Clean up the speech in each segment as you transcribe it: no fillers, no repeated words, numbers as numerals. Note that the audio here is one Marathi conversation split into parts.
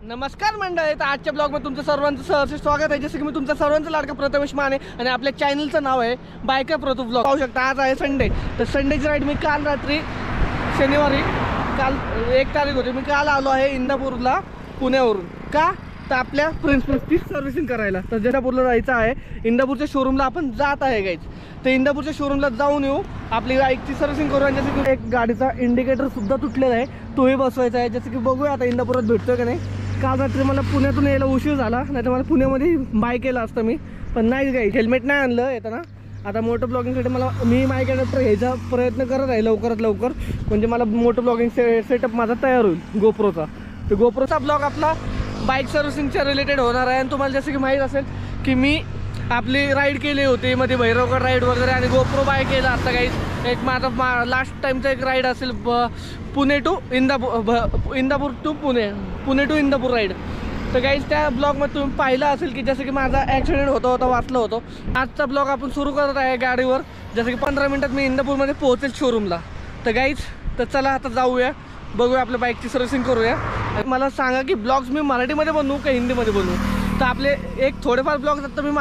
नमस्कार मंडळी, तर आजच्या ब्लॉगमध्ये तुमचं सर्वांचं सहर्ष स्वागत आहे। जसं की मी तुमचं सर्वांचं लाडका प्रथमेश माने आणि आपल्या चॅनलचं नाव आहे बायकर प्रतू ब्लॉग। पाहू शकता आज आहे संडे, तर संडेची राईड मी काल रात्री शनिवारी काल 1 तारीख होती, मी काल आलो आहे इंदापूरला पुण्यावरून। का तर आपल्या प्रिन्सची सर्व्हिसिंग करायला, तर इंदापूरला जायचं आहे। इंदापूरच्या शोरूमला आपण जात आहे गाईज, तर इंदापूरच्या शोरूमला जाऊन येऊ, आपली बाईकची सर्व्हिसिंग करू। आणि जसं की एक गाडीचा इंडिकेटर सुद्धा तुटलेला आहे, तोही बसवायचा आहे। जसं की बघूया आता इंदापुरात भेटतोय का नाही। काल रात्री मला पुण्यातून यायला उशीर झाला, नाही तर मला पुण्यामध्ये बाईक यायला असतं मी, पण नाही गाई हेल्मेट नाही आणलं येताना। आता मोटो ब्लॉगिंगसाठी मी माईक ॲडॅप्टर घ्यायचा प्रयत्न करत आहे लवकरात लवकर, म्हणजे मला मोटो ब्लॉगिंग सेटअप माझा तयार होईल गोप्रोचा। तर गोप्रोचा ब्लॉग आपला बाईक सर्व्हिसिंगच्या रिलेटेड होणार आहे। आणि तुम्हाला जसं की माहीत असेल की मी आपली राईड केली होती मध्ये भैरवगड राईड वगैरे, आणि गोप्रो बाय केला आता काही एक माझा लास्ट टाईमचा एक राईड असेल Pune to Indapur to Pune to Indapur ride. तर गाईज त्या ब्लॉगमध्ये तुम्ही पाहिलं असेल की जसं की माझा ॲक्सिडेंट होता वाचलं होतं। आजचा ब्लॉग आपण सुरू करत आहे गाडीवर, जसं की 15 मिनिटात मी इंदापूरमध्ये पोहोचेल शोरूमला। तर गाईज तर चला आता जाऊया, बघूया आपल्या बाईकची सर्व्हिसिंग करूया। आणि मला सांगा की ब्लॉग्स मी मराठीमध्ये बनवू का हिंदीमध्ये बनवू। तर आपले एक थोडेफार ब्लॉग्स आता मी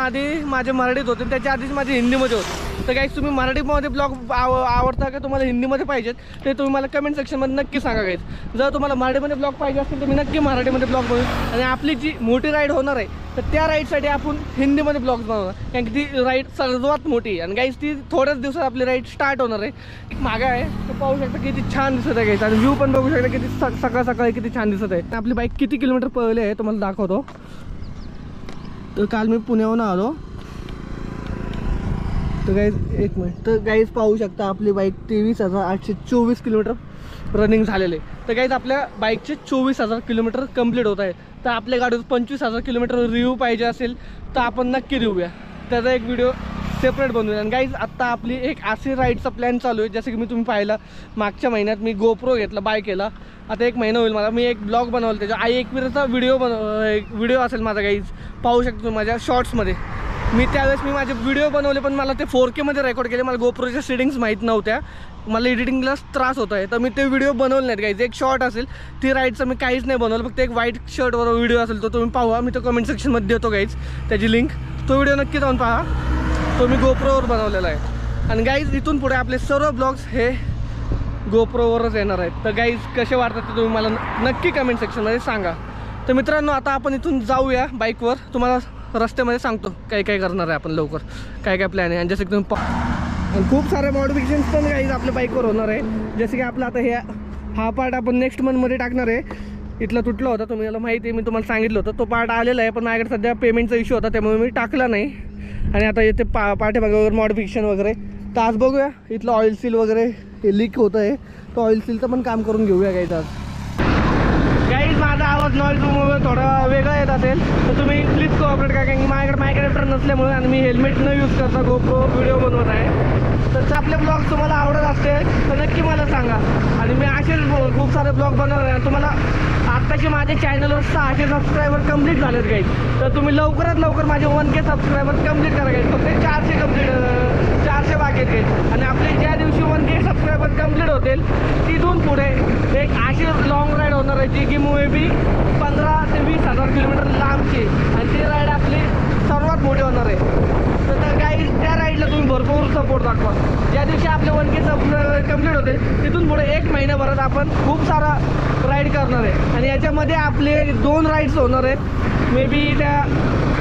माझे मराठीत होते, त्याच्या आधीच माझे हिंदीमध्ये होते। तर गाईज तुम्ही मराठीमध्ये ब्लॉग आवडता का तुम्हाला हिंदीमध्ये पाहिजेत ते तुम्ही मला कमेंट सेक्शनमध्ये नक्की सांगा गाईज। जर तुम्हाला मराठीमध्ये ब्लॉग पाहिजे असेल तर मी नक्की मराठीमध्ये ब्लॉग बनवू। आणि आपली जी मोठी राईड होणार आहे तर त्या राईडसाठी आपण हिंदीमध्ये ब्लॉग्स बनवणार, कारण की ती राईड सर्वात मोठी आहे। आणि गाईज ती थोड्याच दिवसात आपली राईड स्टार्ट होणार आहे। एक मागा आहे तर पाहू शकता किती छान दिसत आहे गाईज, आणि व्ह्यू पण बघू शकता किती सकाळ सकाळी किती छान दिसत आहे। आपली बाईक किती किलोमीटर पळली आहे तुम्हाला दाखवतो। तर काल मी पुण्याहून आलो, तर गाईज एक मिनिट, तर गाईज पाहू शकता आपली बाईक 23,824 किलोमीटर रनिंग झालेले आहे। तर गाईज आपल्या बाईकचे 24,000 किलोमीटर कंप्लीट होत आहे। तर आपल्या गाडीवर 25,000 किलोमीटर रिव्ह्यू पाहिजे असेल तर आपण नक्की देऊया, त्याचा एक व्हिडिओ सेपरेट बनवूया। आणि गाईज आत्ता आपली एक अशी राईडचा प्लॅन चालू आहे, जसं की मी तुम्ही पाहिलं मागच्या महिन्यात मी गोप्रो घेतला बाय केला, आता 1 महिना होईल मला, मी एक ब्लॉग बनवला त्याच्या आई एकविराचा व्हिडिओ असेल माझा गाईज, पाहू शकतो माझ्या शॉर्ट्समध्ये। मी त्यावेळेस माझे व्हिडिओ बनवले, पण मला ते 4K मध्ये रेकॉर्ड केले, मला गोप्रोच्या सेटिंग्स माहीत नव्हत्या, मला एडिटिंगला त्रास होत आहे, तर मी ते व्हिडिओ बनवले नाहीत गाईज। एक शॉर्ट असेल ती राईडचं मी काहीच नाही बनवलं, फक्त एक व्हाईट शर्टवर व्हिडिओ असेल तो तुम्ही पाहा, मी तो कमेंट सेक्शनमध्ये देतो गाईज त्याची लिंक, तो व्हिडिओ नक्की जाऊन पहा, तो मी गोप्रोवर बनवलेला आहे। आणि गाईज इथून पुढे आपले सर्व ब्लॉग्स हे गोप्रोवरच येणार आहेत। तर गाईज कसे वाटतात ते तुम्ही मला नक्की कमेंट सेक्शनमध्ये सांगा। तर मित्रांनो आता आपण इथून जाऊया बाईकवर, तुम्हाला रस्त्यामध्ये सांगतो काय काय करणार आहे आपण, लवकर काय काय प्लॅन आहे। आणि जसं की तुम्ही खूप सारे मॉडिफिकेशन्स पण गाईज आपल्या बाईकवर होणार आहे, जसं की आपला आता हा पार्ट आपण नेक्स्ट मंथमध्ये टाकणार आहे। इथला तुटला होता तुम्हाला माहिती आहे, मी तुम्हाला सांगितलं होतं, तो पार्ट आलेला आहे, पण माझ्याकडे सध्या पेमेंटचा इश्यू होता त्यामुळे मी टाकला नाही। आणि आता इथे पाठीमागावर मॉडिफिकेशन वगैरे, तर आज बघूया इथलं ऑइल सील वगैरे हे लीक होतं आहे, तर ऑइल सीलचं पण काम करून घेऊया गाईज आज। गाईज माझा आवाज नॉईजमुळे थोडा वेगळा येत असेल तर तुम्ही प्लीज कोऑपरेट करा, कारण की माझ्याकडे माईक ॲडॅप्टर नसल्यामुळे आणि मी हेल्मेट न यूज करता गोप्रो व्हिडिओ बनवत आहे। तर आपले ब्लॉग तुम्हाला आवडत असते तर नक्की मला सांगा, आणि मी असेच खूप सारे ब्लॉग बनवणार आहे। तुम्हाला आत्ताचे माझ्या चॅनलवर 600 सबस्क्रायबर कंप्लीट झालेत गाईज, तर तुम्ही लवकरात लवकर माझे 1K सबस्क्रायबर कंप्लीट करा गाईज, फक्त 400 बाकी आहेत। आणि आपले ज्या दिवशी 1K सबस्क्रायबर कंप्लीट होतील तिथून पुढे एक अशी लॉंग राईड होणार आहे जी की मे बी 15 ते 20,000 किलोमीटर लांबची, आणि ती राईड आपली सर्वात मोठी होणार आहे। तर गाईज त्या राईडला तुम्ही भरपूर सपोर्ट दाखवा। ज्या दिवशी आपले 1K सबस्क्रायबर कंप्लीट होते तिथून पुढे 1 महिन्याभरात आपण खूप सारा राईड करणार आहे, आणि याच्यामध्ये आपले 2 राईड्स होणार आहेत। मे बी त्या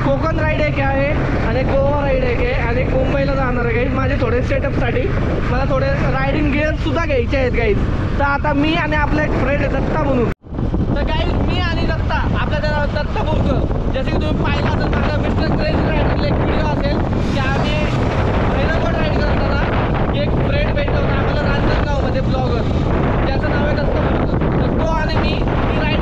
कोकण राईड एक आहे आणि गोवा राईड एक आहे, आणि मुंबईला जाणार आहे गाईज माझे थोडे सेटअपसाठी, मला थोडे रायडिंग गिअर्ससुद्धा घ्यायचे आहेत गाईज। तर आता मी आणि आपला एक फ्रेंड आहे दत्ता म्हणून, तर गाईज मी आणि दत्ता आपल्या त्याला दत्ता बोलतो, जसं की तुम्ही पाहिलं असेल माझा मिस्टर क्रेझी राईडरला एक व्हिडिओ असेल की आम्ही भैरवगड राईड करताना एक फ्रेंड भेटला होता आम्हाला रांजणगावमध्ये ब्लॉगर, ज्याचं नाव आहे दत्ता बोलतो, तर तो आणि मी ही राईड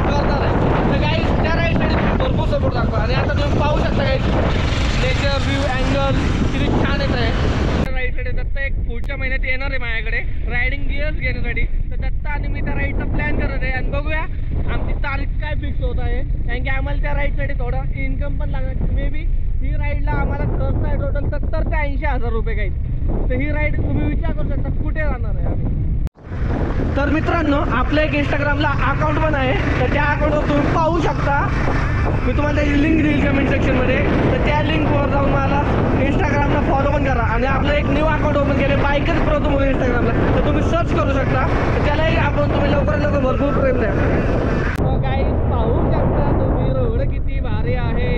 करणार आहे। तर गाईज त्या राईडसाठी भरपूर सपोर्ट दाखवा। आणि आता तुम्ही पाहू शकता गाईज नेचर व्ह्यू अँगल किती छान येत आहे राईडसाठी। दत्ता एक पुढच्या महिन्यात येणार आहे माझ्याकडे रायडिंग गिअर्स घेण्यासाठी, तर दत्ता आणि मी त्या राईडचा प्लॅन करत आहे, आणि बघूया आमची तारीख काय फिक्स होत आहे, कारण की आम्हाला त्या राईडसाठी थोडा इन्कम पण लागणार। मे बी ही राईडला आम्हाला खर्च आहे टोटल 70 ते 80 हजार रुपये गाईज। तर ही राईड तुम्ही विचार करू शकता कुठे जाणार आहे आम्ही। तर मित्रांनो आपल्या एक इंस्टाग्रामला अकाउंट पण आहे, तर त्या अकाउंटवर तुम्ही पाहू शकता. मी तुम्हाला त्याची लिंक देईल कमेंट सेक्शनमध्ये. तर त्या लिंकवर जाऊन मला इंस्टाग्रामला फॉलो पण करा. आणि आपलं एक न्यू अकाउंट ओपन केले बायकर्स प्रो म्हणून इंस्टाग्रामला, तर तुम्ही सर्च करू शकता. तर त्यालाही आपण तुम्ही लवकरात लवकर भरपूर प्रेम द्या. गाईज पाहू शकता तुम्ही रोड किती भारी आहे.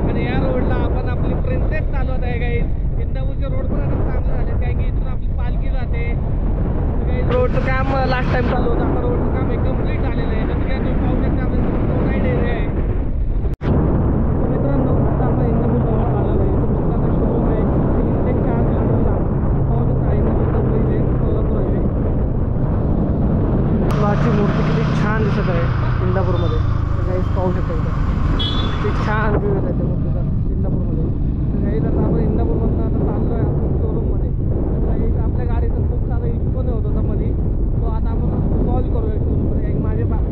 आणि या रोडला आपण आपली प्रिन्सेस चालवत आहे. गाईज इंदापूरचे रोड पण आता चांगले झाले, कारण की इथून आपली पालखी जाते. रोडचं काम लास्ट टाइम चालू होतं, आता रोडचं काम एक कम्प्लीट झालेलं आहे. जसं काय तुम्ही पाहू शकता आपल्या साईड एरिया आहे. मित्रांनो आता आपण इंदापूर जवळ आलेलो आहे. तुमच्या शोरूम आहे 3 ते 4 किलोमीटर पाहू शकता. इंदापूर पहिले सोलापूर आहे. वाची मूर्ती किती छान दिसत आहे इंदापूरमध्ये. गाईज पाहू शकता इथं किती छान व्ह्यू येत आहे त्या मूर्तीचा इंदापूरमध्ये. तर गाईज आता आपण इंदापूरमधून आता चाललो आहे आपण शोरूममध्ये. गाईज आपल्या गाडीचं खूप सारा इश्यू पण होत होता मध्ये, तो आता आपण सॉल्व करूया शोरूममध्ये.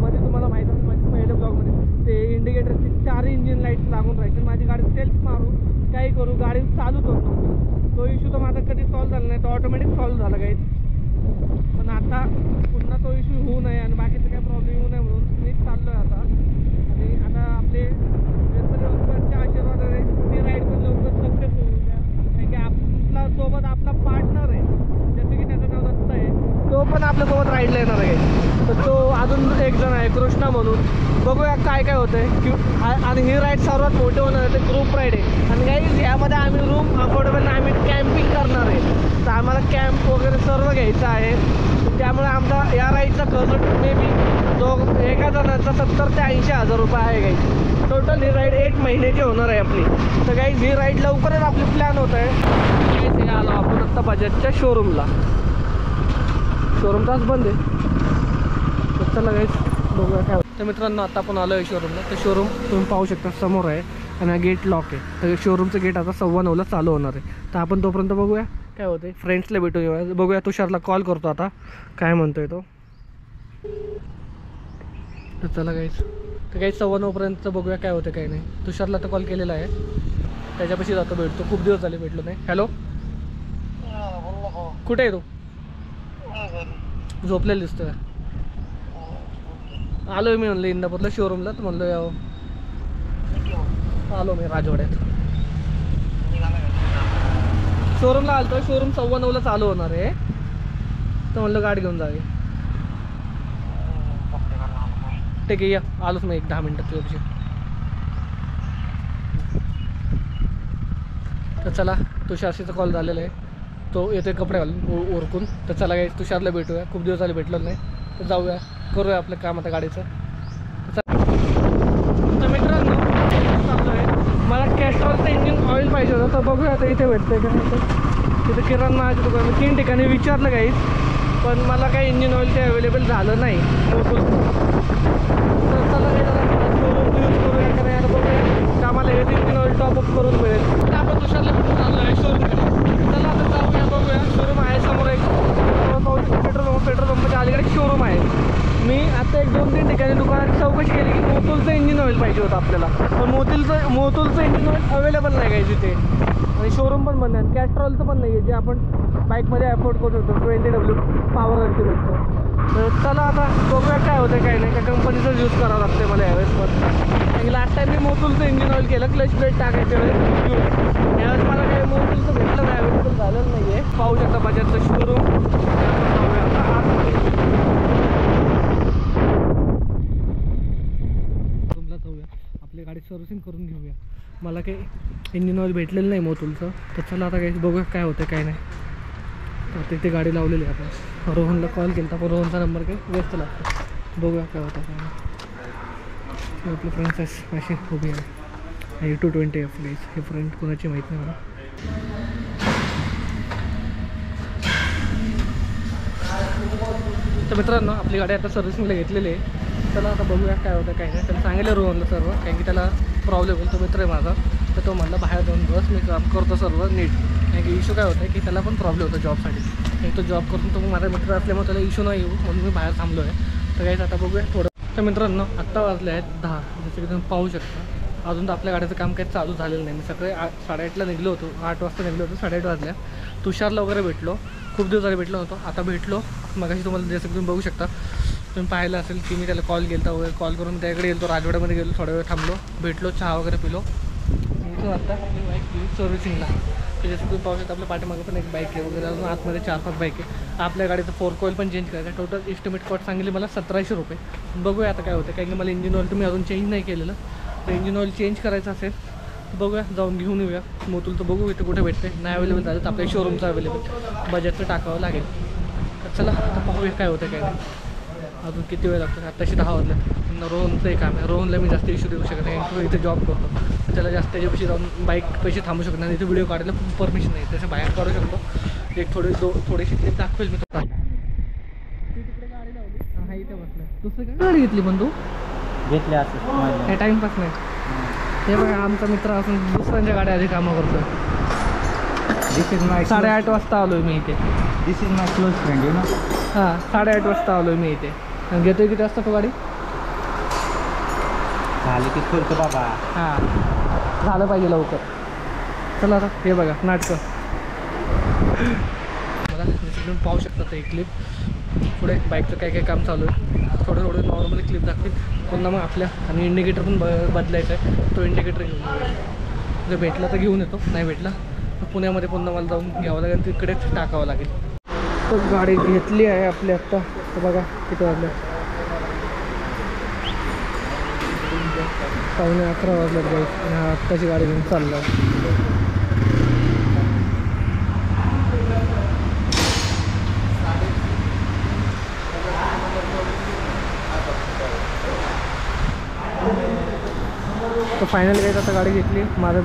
मध्ये तुम्हाला माहीत असेल माझ्या पहिल्या ब्लॉगमध्ये ते इंडिकेटरची 4 इंजिन लाईट्स लागून राहायची. माझी गाडी सेल्फ मारू काही करू गाडी चालूच होत नव्हती. तो इश्यू तर माझा कधी सॉल्व झाला नाही, तो ऑटोमॅटिक सॉल्व झाला गाईज. पण आता पुन्हा तो इश्यू होऊ नये आणि बाकीचं काही प्रॉब्लेम येऊ नये म्हणून मी चाललो आहे आता. आणि आता आपले लोकांच्या आशीर्वादाने ती राईड पण लवकर सक्सेस होऊ द्या. कारण की आपला सोबत आपला पार्टनर आहे, जसं की त्याचं नाव दत्त आहे, तो पण आपल्यासोबत राईडला येणार आहे. तर तो अजून एक जण आहे कृष्णा म्हणून. बघूया काय काय होतं आहे. आणि ही राईड सर्वात मोठी होणार आहे, ते ग्रुप राईड आहे. आणि काही यामध्ये आम्ही रूम अफोर्डेबल आम्ही कॅम्पिंग करणार आहे. तर आम्हाला कॅम्प वगैरे सर्व घ्यायचं आहे. त्यामुळे आमचा या राईडचा खर्च मे बी एका जणांचा 70 ते 80 हजार रुपये आहे. काही टोटल ही राईड 1 महिन्याची होणार आहे आपली. तर काही ही राईड लवकरच आपली प्लॅन होत आहे. काही आलो आपण आत्ता बजाजच्या शोरूमला. शोरूम तास बंद आहे, तर चला गाईज बघूया काय होतं. तर मित्रांनो आता आपण आलो आहे शोरूमला. तर शोरूम तुम्ही पाहू शकता समोर आहे आणि गेट लॉक आहे. तर शोरूमचं गेट आता 9:15 चालू होणार आहे. तर आपण तोपर्यंत बघूया काय होतं. फ्रेंड्सला भेटूया, बघूया. तुषारला कॉल करतो आता काय म्हणतोय तो. तर चला गाईज, तर काही 9:15पर्यंत बघूया काय होतं काय नाही. तुषारला तर कॉल केलेला आहे, त्याच्यापाशी जातो, भेटतो. खूप दिवस झाले भेटलो नाही. हॅलो कुठे आहे तू? झोपलेलं दिसतोय. आलो आहे मी म्हणलं इंदापूरला शोरूमला, तर म्हणलो यावं. आलो मी राजवाड्यात शोरूमला आलतो. शोरूम 9:15ला चालू होणार आहे, तर म्हणलं गाडी घेऊन जावी. ठीक आहे या, आलोच मी 10 मिनटात तुझ्यापाशी. तर चला तुषारशीचा कॉल झालेला आहे, तो येतोय कपडे घालून उरकून. तर चला काही तुषारला भेटूया, खूप दिवस झाले भेटलो नाही. तर जाऊया, करूया आपलं काम आता गाडीचं. तर मित्रांनो चाललो आहे, मला कॅस्ट्रॉलचं इंजिन ऑइल पाहिजे होतं. तर बघूया आता इथे भेटतंय का नाही. तिथे किराणा दुकान 3 ठिकाणी विचारलं काहीच, पण मला काही इंजिन ऑइल ते अवेलेबल झालं नाही. तर चला शोरूम यूज करूया का नाही. आता बघूया कामाला हेच इंजिन ऑइल टॉपअप करून मिळेल. तर आपण तुषारला भेटून चाललो आहे शोरूमकडे. चला आता जाऊया, बघूया. शोरूम आहे समोर एक पेट्रोल पंपच्या अलीकडे शोरूम आहे. मी आता 1-2-3 ठिकाणी दुकानात चौकशी केली की मोतूलचं इंजिन ऑइल पाहिजे होतं आपल्याला, पण मोतूलचं इंजिन ऑइल अवेलेबल नाही काय तिथे. आणि शोरूम पण बंद आहे. कॅस्ट्रॉलचं पण नाही आहे, जे आपण बाईकमध्ये अफोर्ड करू शकतो. 20W पॉवर वरती भेटतो. तर चला आता बघूया काय होतं काय नाही. त्या कंपनीचंच यूज करावं लागतं मला यावेळेस. पण आणि लास्ट टाइम मी मोतूलचं इंजिन ऑइल केलं, क्लच प्लेट टाकायच्या वेळेस यूज. यावेळेस मला काही मोतूलचं भेटलं नाही, अवेलेबल झालेलं नाही आहे. पाहू शकता बजाजचं शोरूम. आपली गाडी सर्व्हिसिंग करून घेऊया. मला काही इंजिन ऑइल भेटलेलं नाही मोतूलचं. तर चला आता काही बघूया काय होतं काय नाही. तर तिथे गाडी लावलेली आहे आपण. रोहनला कॉल केला तर रोहनचा नंबर काही व्यस्त लागतो. बघूया काय होतं काय नाही. आपली फ्रेंड्स अशी उभी आहे. 220F guys. हे फ्रेंड कोणाची माहीत नाही मला. तर मित्रांनो आपली गाडी आता सर्व्हिसिंगला घेतलेली आहे. त्याला आता बघूया काय होतं काय नाही. त्याला सांगितलं रोहनला सर्व, कारण की त्याला प्रॉब्लेम होईल. तो मित्र आहे माझा, तर तो म्हणला बाहेर जाऊन बस, मी काम करतो सर्व नीट. कारण की इश्यू काय होतं की त्याला पण प्रॉब्लेम होतो जॉबसाठी. आणि तो जॉब करून तो माझा मित्र असल्यामुळे त्याला इश्यू नाही येऊ म्हणून मी बाहेर थांबलो आहे. तर काहीच आता बघूया थोडं. तर मित्रांनो आत्ता वाजले आहेत 10, जसं की तुम्ही पाहू शकता. अजून तर आपल्या गाडीचं काम काही चालू झालेलं नाही. मी सकाळी 8:30ला निघलो होतो, 8 वाजता निघलो होतो, 8:30 वाजल्या. तुषारला वगैरे भेटलो, खूप दिवस झाले भेटलो होतो. आता भेटलो मगाशी तुम्हाला जसं तुम्ही बघू शकता, तुम्ही पाहिलं असेल की मी त्याला कॉल केला वगैरे, कॉल करून त्याकडे गेलो, राजवाड्यामध्ये गेलो, थोडा वेळ थांबलो, भेटलो, चहा वगैरे पिलो. इथून आता आपली बाईक सर्व्हिसिंगला. तर जसं तुम्ही पाहू शकता आपल्या पाठीमागं पण एक बाईक आहे वगैरे, अजून आतमध्ये 4-5 बाईक आहे. आपल्या गाडीचं 4 कॉईल पण चेंज करायचं. टोटल एस्टिमेट कॉस्ट सांगितली मला 1700 रुपये. बघूया आता काय होतं, कारण की मला इंजिन ऑइल तुम्ही अजून चेंज नाही केलेलं. तर इंजिन ऑइल चेंज करायचं असेल तर बघूया, जाऊन घेऊन येऊया. मोतूल तर बघू इथं कुठे भेटते, नाही अवेलेबल झालं तर आपल्या शोरूमचं अवेलेबल बजेटचं टाकावं लागेल. तर चला आता पाहूया काय होतं काय नाही. अजून किती वेळ लागतो, आत्ताशी 10 वाजले. रोहनचं एक काम आहे, रोहनला मी जास्त इश्यू देऊ शकत नाही, इथे जॉब करतो, त्याला जास्त त्याच्यापाशी जाऊन बाईक पैसे थांबू शकत नाही. इथे व्हिडिओ काढायला परमिशन नाही, त्याच्या बाहेर काढू शकतो. एक थोडीशी क्लिप दाखवेल मी तुला. तिकडे गाडी लावली, हा इथे बसलं. दुसरी काय गाडी घेतली पण तू घेतले असं हे टाईमपास नाही. हे बघा आमचा मित्र असून दुसऱ्यांच्या गाड्या आधी कामं करतो. दिस इज माय 8:30 वाजता आलो मी इथे. This is my close friend you know. हां 8:30 वाजता आलो मी इथे. घेतोय किती वाजता तो गाडी? झाली की खोलतो बाबा. हां झालं पाहिजे लवकर. चला आता हे बघा नाटकं. मला जसं तुम्ही पाहू शकता ते क्लिप. पुढे बाईकचं काय काय काम चालू आहे, थोडं नॉर्मली क्लिप दाखवेल. पुन्हा मग आपल्या आणि इंडिकेटर पण बदलायचा आहे, तो इंडिकेटर घेऊन येतो. जर भेटला तर घेऊन येतो, नाही भेटला तर पुण्यामध्ये पुन्हा मला जाऊन घ्यावं लागेल, तिकडेच टाकावं लागेल. तर गाडी घेतली आहे आपली आत्ता. तर बघा किती वाजले, 11:15 वाजल्यात गाडी. आणि आत्ताची गाडी घेऊन चाललो आहे. तर फायनली काही आता गाडी घेतली. माझं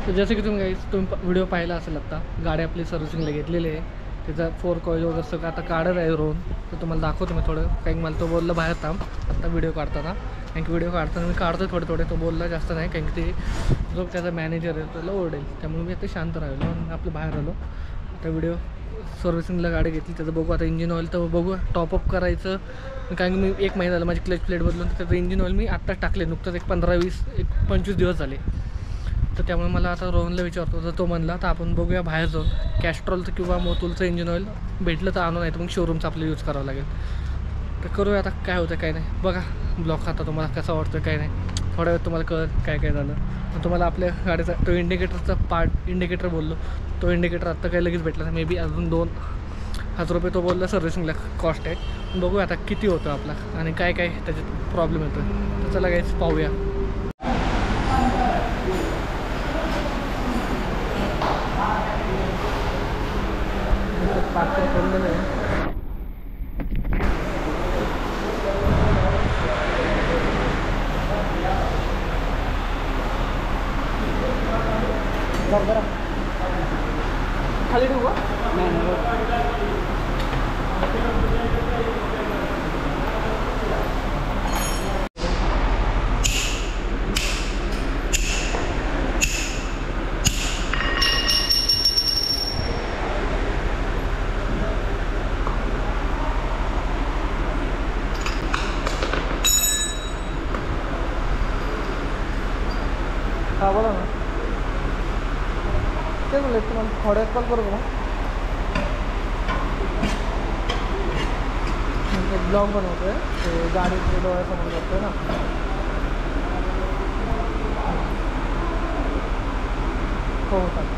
तर जसं की तुम्ही व्हिडिओ पाहिला असेल, आत्ता गाडी आपली सर्व्हिसिंगला घेतलेली आहे. त्याचा 4 कॉईल वगैरे सगळं आता काढत आहे रोहन. तर तुम्हाला दाखवतो मी थोडं, कारण मला तो बोलला बाहेर थांब आत्ता व्हिडिओ काढताना. कारण की व्हिडिओ काढताना मी काढतो थोडे तो बोलला जास्त नाही, कारण की ते जो त्याचा मॅनेजर आहे त्याला ओरडेल, त्यामुळे मी आता शांत राहिलो आणि आपलं बाहेर आलो. आता व्हिडिओ सर्व्हिसिंगला गाडी घेतली, त्याचं बघू आता. इंजिन ऑइल तर बघू टॉपअप करायचं, कारण की मी 1 महिना झाला माझी क्लच प्लेट बदलून. तर त्याचं इंजिन ऑइल मी आत्ताच टाकले, नुकतंच एक 15-20-25 दिवस झाले. तर त्यामुळे मला आता रोहनला विचारतो, तर तो म्हणला तर आपण बघूया बाहेर जाऊन कॅस्ट्रॉलचं किंवा मोतुलचं इंजिन ऑइल भेटलं तर आणू, नाही तर मग शोरूमचं आपलं यूज करावं लागेल. तर करूया आता काय होतं काय नाही. बघा ब्लॉक आता तुम्हाला कसा वाटतं काय नाही, थोड्या वेळ तुम्हाला कळत काय काय झालं. तर तुम्हाला आपल्या गाडीचा तो इंडिकेटरचा इंडिकेटर बोललो, तो इंडिकेटर आत्ता काही लगेच भेटला नाही. मे बी अजून 2,000 रुपये तो बोलला सर्व्हिसिंगला कॉस्ट आहे. बघूया आता किती होतं आपला आणि काय काय त्याच्यात प्रॉब्लेम येतो. तर चला काहीच पाहूया. पार्सल करून आहे. खाली ठेवू का? हा बोला ना. ते बोलले तुम्हाला थोड्यात कॉल करू का? ब्लॉग बनवतोय ते गाडीचे डोळ्यासमोर करतोय ना. हो चालेल.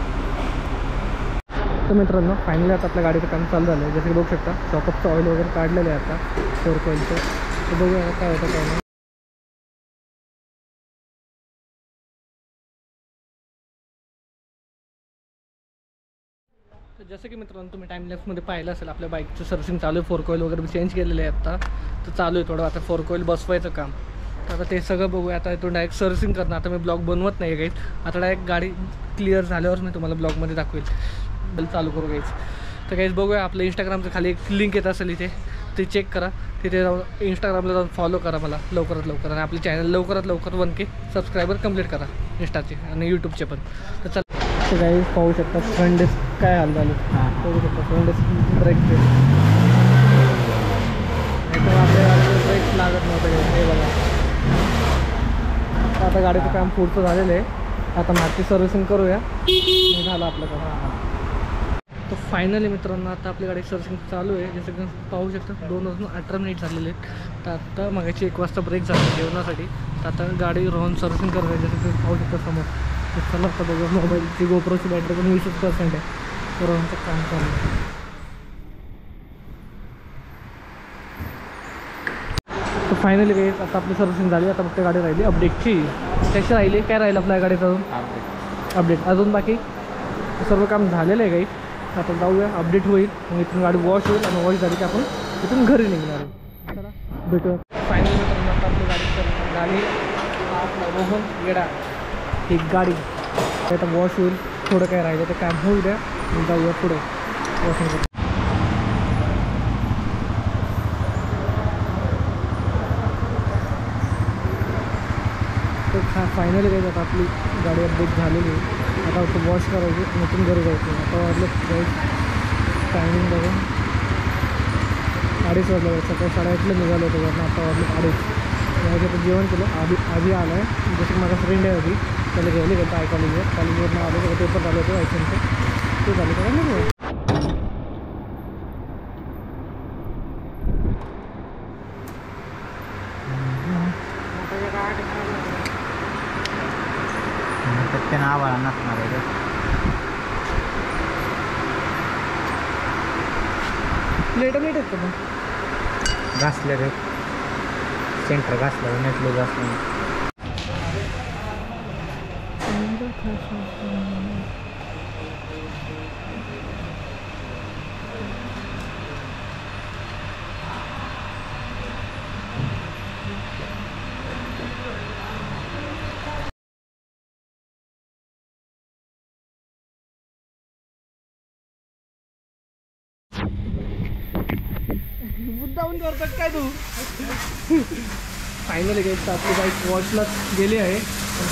तर मित्रांनो फायनली आता आपल्या गाडीचं काम चालू झालं आहे. जसं की बघू शकता शॉकअपचं ऑइल वगैरे काढलेलं आहे आता 4 कॉईलचं. तर बघूया काय होतं काय नाही. तर जसं की मित्रांनो तुम्ही टाईमलॅप्समध्ये पाहिलं असेल, आपल्या बाईकचं सर्व्हिसिंग चालू आहे. 4 कॉईल वगैरे चेंज केलेले आहे आत्ता. तर चालू आहे थोडं आता 4 कॉईल बसवायचं काम. तर आता ते सगळं बघूया. आता इथून डायरेक्ट सर्व्हिसिंग करणं. आता मी ब्लॉग बनवत नाही आहे काहीच. आता डायरेक्ट गाडी क्लिअर झाल्यावर मी तुम्हाला ब्लॉगमध्ये दाखवेल. चालू करू काहीच. तर काहीच बघूया. आपलं इंस्टाग्रामचं खाली एक लिंक येत असेल इथे, ते चेक करा. तिथे जाऊन इंस्टाग्रामला जाऊन फॉलो करा मला लवकरात लवकर. आणि आपले चॅनल लवकरात लवकर 1K सबस्क्रायबर कंप्लीट करा इंस्टाचे आणि यूट्यूबचे पण. तर चला ते काही पाहू शकता फ्रंट डेस्क काय हाल झाले. बघू शकता फ्रंट डेस्क ब्रेक नाही तर आपल्या गाडीला ब्रेक लागत नव्हतं. हे बघा आता गाडीचं काम पुढचं झालेलं आहे. आता मागची सर्व्हिसिंग करूया, झालं आपलं काम. तो फायनली मित्रांनो आता आपली गाडी सर्व्हिसिंग चालू आहे. जसं की पाहू शकता 2:18 झालेले आहेत. तर आता मागाची 1 वाजता ब्रेक झाला जेवणासाठी. तर आता गाडी रोहन सर्व्हिसिंग करत आहे. जसं तुम्ही पाहू शकता समोर. तर चला आता बघा मोबाईलची गोप्रोची बॅटरी पण 20% आहे. रोहनचं काम चालू आहे. तर फायनली काही आता आपली सर्व्हिसिंग झाली. आता फक्त गाडी राहिली अपडेटची. कशी राहिली काय राहील आपल्या गाडीचं अजून अपडेट अजून बाकी सर्व काम झालेलं आहे काही. आता जाऊया अपडेट होईल मग इथून गाडी वॉश होईल आणि वॉश झाली की आपण इथून घरी निघणार आहे. चला भेटूया. फायनली मित्रांनो आता आपली गाडी झाली. आपला रोहन येडा ही गाडी आता वॉश होईल. थोडं काय राहिलं तर काम होऊ द्या आणि जाऊया पुढे वॉशिंग करू. तर फायनली काही आता आपली गाडी अपडेट झालेली आहे. आता फक्त वॉश करायची नंतर घरी जायचं. आता वाजलं टायमिंग बघून 2:30 वाजलं. सकाळी 8:30ला निघालो होतो कारण आता वाजलं 2:30. माझं आता जेवण केलं. आधी आलं आहे. जसं की माझा फ्रेंड आहे होती त्याला घ्यायला गेलं आय कॉलेजवरून आलो तर पेपर झाले होते लायसन्सचे ते झाले का नाही. त्यानं आवाळा नसणार आहे. लेटर नीट आहेत का मग घासले रे सेंटर घासलं नेटलो घासलं. मुद्दाहून करतात काय तू. फायनली काही तर आपली बाईक वॉशला गेली आहे.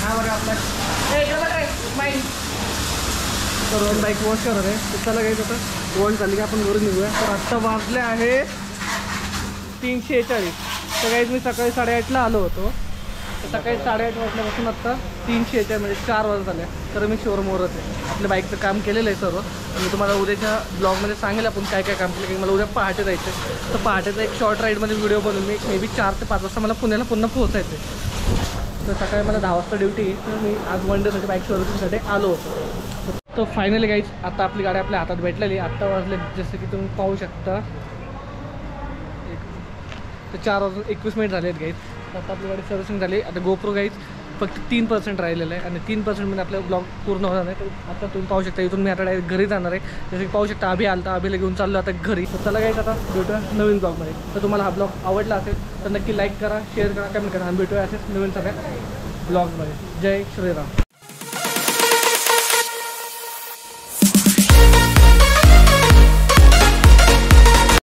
हा बघा आपला तर बाईक वॉश करत आहे. तर चला काही आता वॉश झाली की आपण घरून निघूया. तर आत्ता वाजले आहे 3:46. तर काही मी सकाळी 8:30ला आलो होतो. तर सकाळी 8:30 वाजल्यापासून आत्ता 3:46 म्हणजे 4 वाजत झाले. तर मी शोरूमवरच आहे. आपल्या बाईकचं काम केलेलं आहे सर्व. मी तुम्हाला उद्याच्या ब्लॉगमध्ये सांगेल आपण काय काय काम केलं. की मला उद्या पहाटे जायचं आहे. तर पहाटेचा एक शॉर्ट राईडमध्ये व्हिडिओ बनवून मी मे बी 4 ते 5 वाजता मला पुण्याला पुन्हा पोहोचायचं आहे. तर सकाळी मला 10 वाजता ड्युटी आहे. तर मी आज वन डेसाठी बाईक सर्व्हिसिंगसाठी आलो होतो. तर फायनली गाईज आता आपली गाडी आपल्या हातात भेटलेली. आत्ता वाजले जसं की तुम्ही पाहू शकता तर 4:21 झाले आहेत गाईज. आता आपली गाडी सर्व्हिसिंग झाली. आता गोप्रो गाईज फक्त 3% राहिलेलं आहे आणि 3%मध्ये आपलं ब्लॉग पूर्ण होणार नाही. तर आता तुम्ही पाहू शकता इथून मी आता डायरेक्ट घरी जाणार आहे. जसं की पाहू शकता अभिला घेऊन चाललो आता घरी. तर चला गाईज आता भेटूया नवीन ब्लॉगमध्ये. तर तुम्हाला हा ब्लॉग आवडला असेल तर नक्की लाईक करा शेअर करा कमेंट करा आणि भेटूया असेच नवीन सगळ्या ब्लॉगमध्ये. जय श्रीराम.